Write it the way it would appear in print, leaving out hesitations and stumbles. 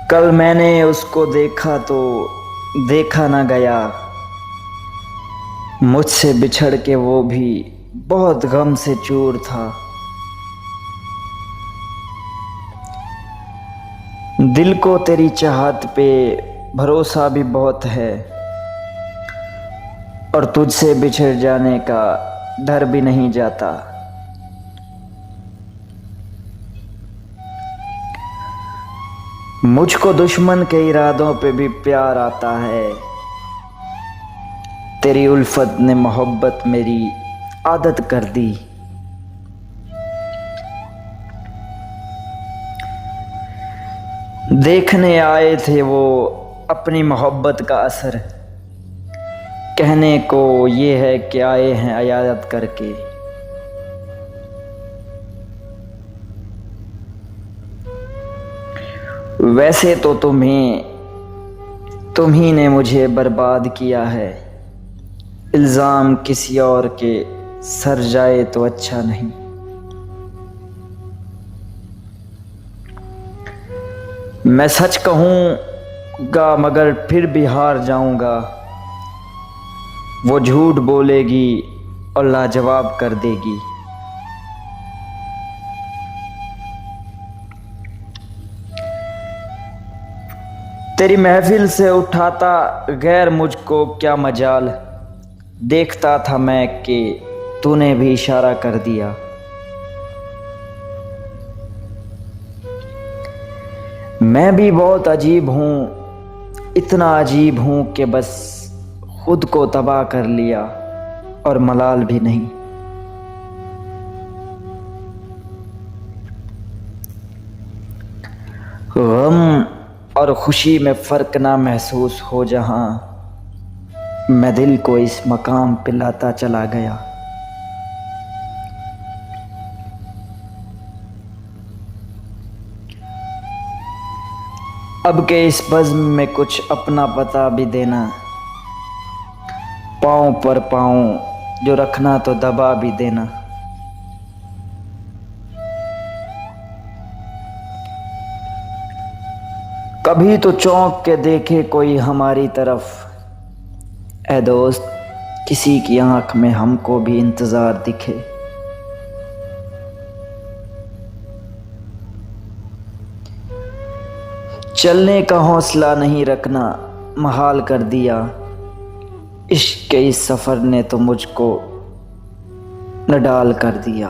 कल मैंने उसको देखा तो देखा ना गया। मुझसे बिछड़ के वो भी बहुत गम से चूर था। दिल को तेरी चाहत पे भरोसा भी बहुत है, और तुझसे बिछड़ जाने का डर भी नहीं जाता। मुझको दुश्मन के इरादों पे भी प्यार आता है। तेरी उल्फत ने मोहब्बत मेरी आदत कर दी। देखने आए थे वो अपनी मोहब्बत का असर, कहने को ये है कि आए हैं अयादत करके। वैसे तो तुम ही ने मुझे बर्बाद किया है। इल्ज़ाम किसी और के सर जाए तो अच्छा नहीं। मैं सच कहूँगा मगर फिर भी हार जाऊँगा। वो झूठ बोलेगी और लाजवाब कर देगी। तेरी महफिल से उठाता गैर मुझको क्या मजाल। देखता था मैं कि तूने भी इशारा कर दिया। मैं भी बहुत अजीब हूँ, इतना अजीब हूँ कि बस खुद को तबाह कर लिया और मलाल भी नहीं। गम और खुशी में फर्क ना महसूस हो जहां, मैं दिल को इस मकाम पे लाता चला गया। अब के इस बज़्म में कुछ अपना पता भी देना। पाँव पर पाँव जो रखना तो दबा भी देना। कभी तो चौंक के देखे कोई हमारी तरफ। ऐ दोस्त, किसी की आंख में हमको भी इंतजार दिखे। चलने का हौसला नहीं रखना महाल कर दिया। इश्क के इस सफर ने तो मुझको नडाल कर दिया।